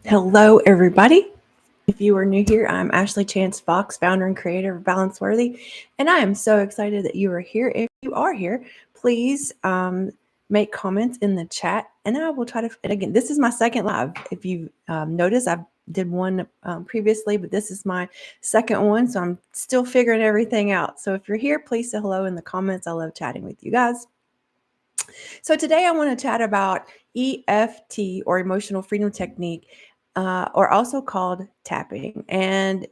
Hello, everybody. If you are new here, I'm Ashley Chance Fox, founder and creator of Balance Worthy, and I am so excited that you are here. If you are here, please make comments in the chat, and I will try to. And again, this is my second live. If you notice, I did one previously, but this is my second one, so I'm still figuring everything out. So if you're here, please say hello in the comments. I love chatting with you guys. So today I want to chat about EFT or emotional freedom technique, or also called tapping. And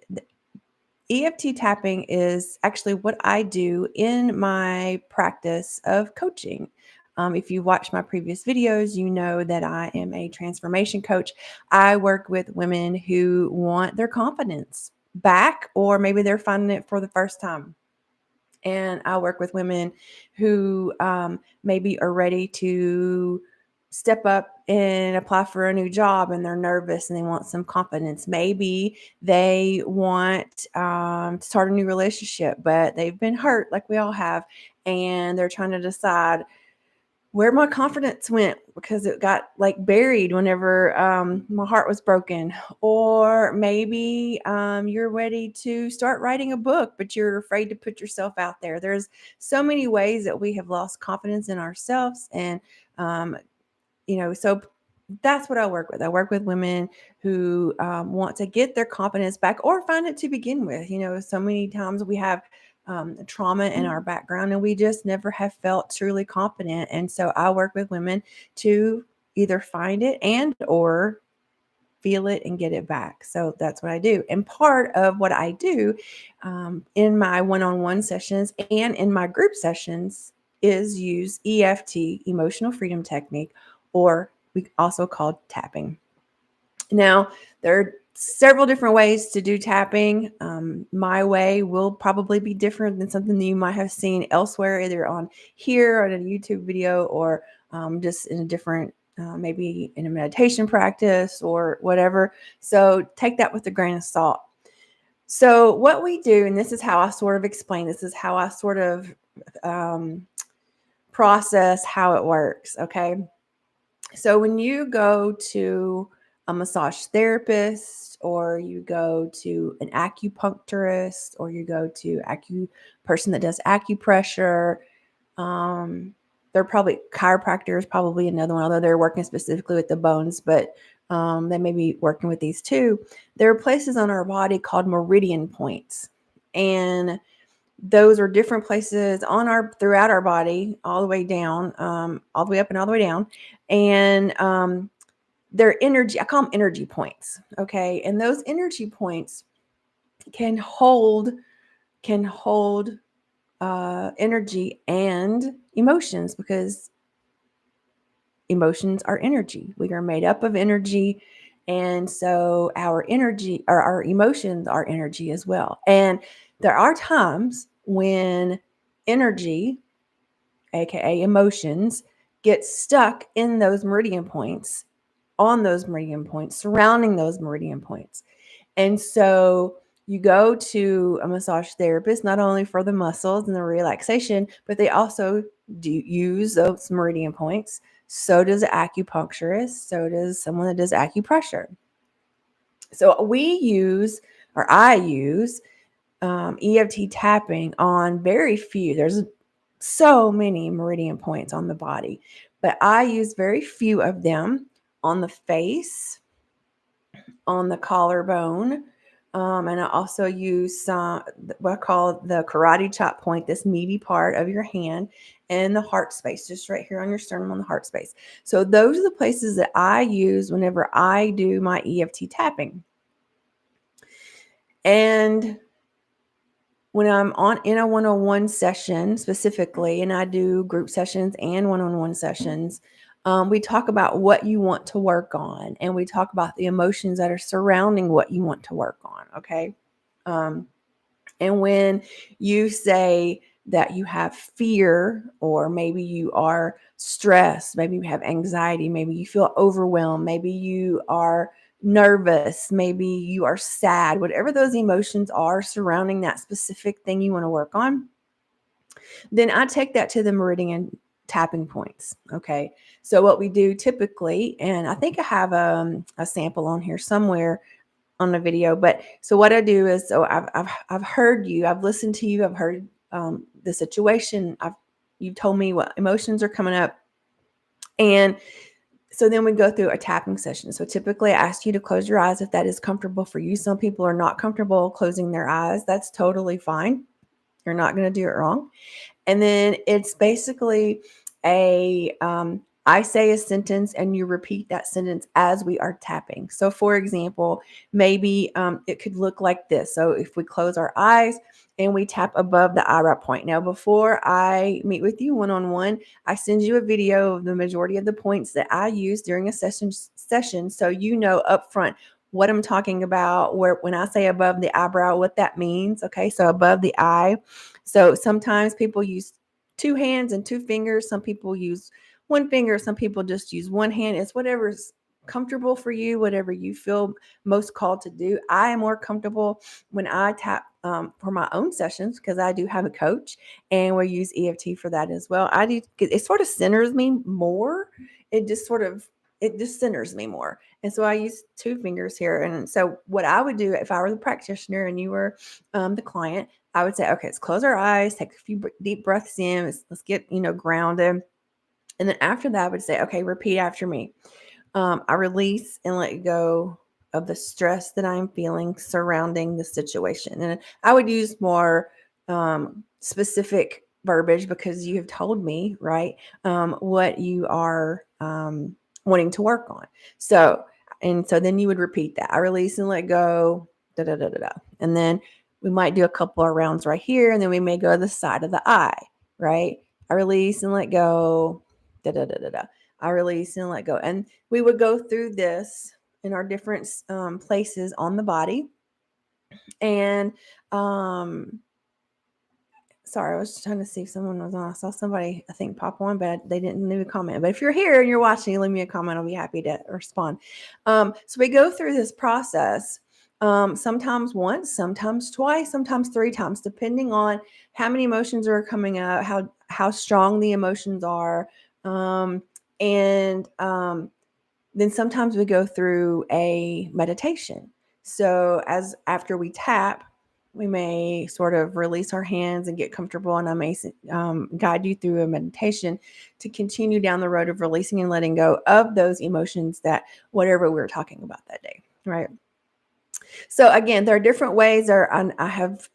EFT tapping is actually what I do in my practice of coaching. If you watch my previous videos, you know that I am a transformation coach. I work with women who want their confidence back, or maybe they're finding it for the first time. And I work with women who maybe are ready to step up and apply for a new job, and they're nervous and they want some confidence. Maybe they want to start a new relationship, but they've been hurt like we all have, and they're trying to decide where my confidence went because it got like buried whenever my heart was broken. Or maybe you're ready to start writing a book, but you're afraid to put yourself out there. There's so many ways that we have lost confidence in ourselves. And, so that's what I work with. I work with women who want to get their confidence back or find it to begin with. So many times we have trauma in our background and we just never have felt truly confident. And so I work with women to either find it and or feel it and get it back. So that's what I do. And part of what I do in my one-on-one sessions and in my group sessions is use EFT, emotional freedom technique, or we also called tapping. Now, there are several different ways to do tapping. My way will probably be different than something that you might have seen elsewhere, either on here or in a YouTube video, or just in a different, maybe in a meditation practice or whatever. So take that with a grain of salt. So what we do, and this is how I sort of explain, this is how I sort of process how it works. Okay. So when you go to a massage therapist, or you go to an acupuncturist, or you go to person that does acupressure, they're probably chiropractor is probably another one, although they're working specifically with the bones, but they may be working with these too. There are places on our body called meridian points, and those are different places throughout our body, all the way down, all the way up and all the way down. And they're energy, I call them energy points. Okay. And those energy points can hold energy and emotions, because emotions are energy. We are made up of energy. And so our energy, or our emotions, are energy as well. And there are times when energy, aka emotions, get stuck in those meridian points, on those meridian points, surrounding those meridian points. And so you go to a massage therapist not only for the muscles and the relaxation, but they also do use those meridian points. So does an acupuncturist. So does someone that does acupressure. So I use EFT tapping on very few. There's so many meridian points on the body, but I use very few of them on the face, on the collarbone. And I also use what I call the karate chop point, this meaty part of your hand, and the heart space, just right here on your sternum on the heart space. So those are the places that I use whenever I do my EFT tapping. And when I'm in a one-on-one session specifically, and I do group sessions and one-on-one sessions, we talk about what you want to work on, and we talk about the emotions that are surrounding what you want to work on. Okay. And when you say that you have fear, or maybe you are stressed, maybe you have anxiety, maybe you feel overwhelmed, maybe you are nervous, maybe you are sad, whatever those emotions are surrounding that specific thing you want to work on, then I take that to the meridian tapping points. Okay. So what we do typically, and I think I have a sample on here somewhere on the video, but so what I do is, so I've heard you, I've listened to you, I've heard the situation, you've told me what emotions are coming up. And so then we go through a tapping session. So typically I ask you to close your eyes if that is comfortable for you. Some people are not comfortable closing their eyes. That's totally fine. You're not going to do it wrong. And then it's basically I say a sentence and you repeat that sentence as we are tapping. So for example, maybe it could look like this. So if we close our eyes and we tap above the eyebrow point. Now, before I meet with you one-on-one, I send you a video of the majority of the points that I use during a session. So you know upfront what I'm talking about, where when I say above the eyebrow, what that means. Okay, so above the eye. So sometimes people use 2 hands and 2 fingers. Some people use 1 finger. Some people just use 1 hand. It's whatever's comfortable for you, whatever you feel most called to do. I am more comfortable when I tap for my own sessions because I do have a coach and we use EFT for that as well. It sort of centers me more. It just centers me more. And so I use 2 fingers here. And so what I would do if I were the practitioner and you were the client, I would say, okay, let's close our eyes, take a few deep breaths in. Let's get, grounded. And then after that, I would say, okay, repeat after me. I release and let go of the stress that I'm feeling surrounding the situation. And I would use more specific verbiage because you have told me, right, what you are wanting to work on. So then you would repeat that. I release and let go, da da da da da. And then we might do a couple of rounds right here, and then we may go to the side of the eye, right? I release and let go, da da da da da. I release and let go. And we would go through this in our different places on the body. And sorry, I was trying to see if someone was on. I saw somebody, I think, pop on, but they didn't leave a comment. But if you're here and you're watching, leave me a comment. I'll be happy to respond. So we go through this process sometimes once, sometimes twice, sometimes 3 times, depending on how many emotions are coming up, how strong the emotions are. And then sometimes we go through a meditation. So after we tap, we may sort of release our hands and get comfortable, and I may guide you through a meditation to continue down the road of releasing and letting go of those emotions that whatever we were talking about that day, right? So again, there are different ways. I have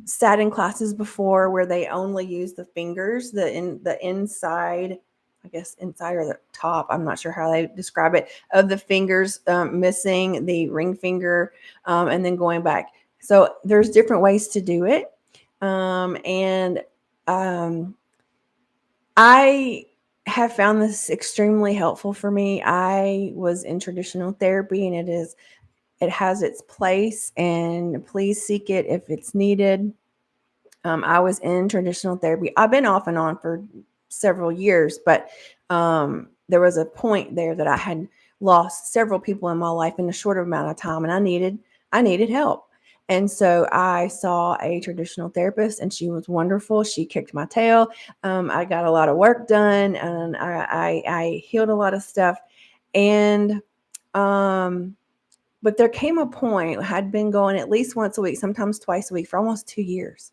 sat in classes before where they only use the fingers, the inside, I guess inside or the top, I'm not sure how they describe it, of the fingers, missing the ring finger, and then going back. So there's different ways to do it. And I have found this extremely helpful for me. I was in traditional therapy, and it has its place, and please seek it if it's needed. I was in traditional therapy. I've been off and on for several years, but there was a point there that I had lost several people in my life in a short amount of time, and I needed help. And so I saw a traditional therapist, and she was wonderful. She kicked my tail. I got a lot of work done, and I healed a lot of stuff. And but there came a point, I had been going at least once a week, sometimes twice a week for almost 2 years.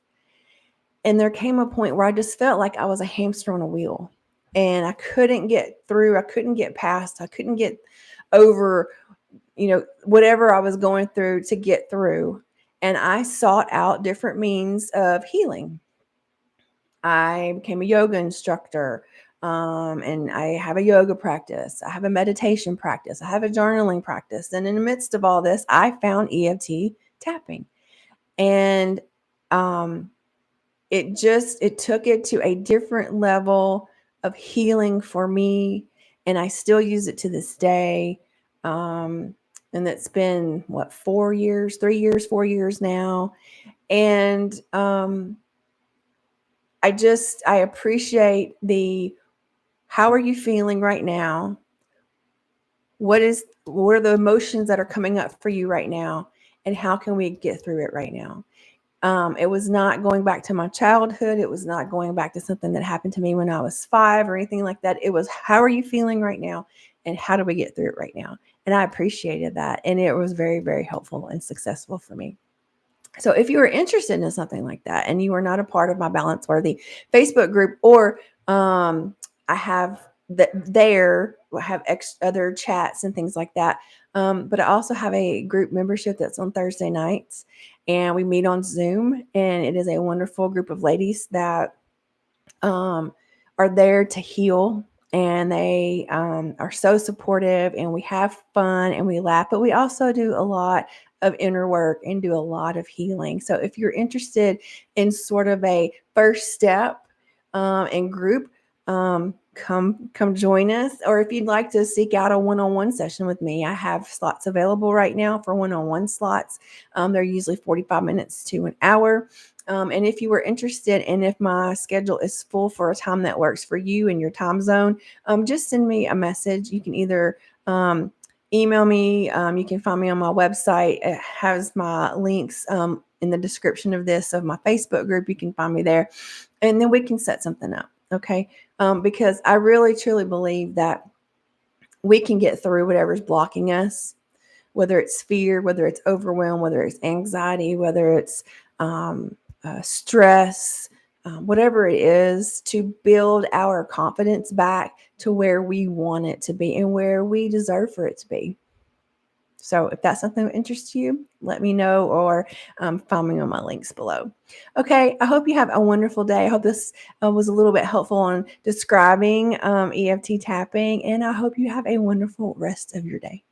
And there came a point where I just felt like I was a hamster on a wheel, and I couldn't get through. I couldn't get past. I couldn't get over, whatever I was going through to get through. And I sought out different means of healing. I became a yoga instructor, and I have a yoga practice. I have a meditation practice. I have a journaling practice. And in the midst of all this, I found EFT tapping. And it took it to a different level of healing for me. And I still use it to this day. And that's been 4 years, 3 years, 4 years now. And I appreciate how are you feeling right now? What are the emotions that are coming up for you right now? And how can we get through it right now? It was not going back to my childhood. It was not going back to something that happened to me when I was 5 or anything like that. It was, how are you feeling right now? And how do we get through it right now? And I appreciated that. And it was very, very helpful and successful for me. So if you are interested in something like that and you are not a part of my Balance Worthy Facebook group, or I have I have other chats and things like that. But I also have a group membership that's on Thursday nights, and we meet on Zoom, and it is a wonderful group of ladies that um, are there to heal, and they are so supportive, and we have fun and we laugh, but we also do a lot of inner work and do a lot of healing. So if you're interested in sort of a first step and group, come join us. Or if you'd like to seek out a one-on-one session with me, I have slots available right now for one-on-one slots. They're usually 45 minutes to an hour. And if you were interested, and if my schedule is full for a time that works for you and your time zone, just send me a message. You can either email me. You can find me on my website. It has my links in the description of this, of my Facebook group. You can find me there, and then we can set something up. Okay. Because I really, truly believe that we can get through whatever's blocking us, whether it's fear, whether it's overwhelm, whether it's anxiety, whether it's stress, whatever it is, to build our confidence back to where we want it to be and where we deserve for it to be. So if that's something that interests you, let me know, or find me on my links below. Okay, I hope you have a wonderful day. I hope this was a little bit helpful on describing EFT tapping, and I hope you have a wonderful rest of your day.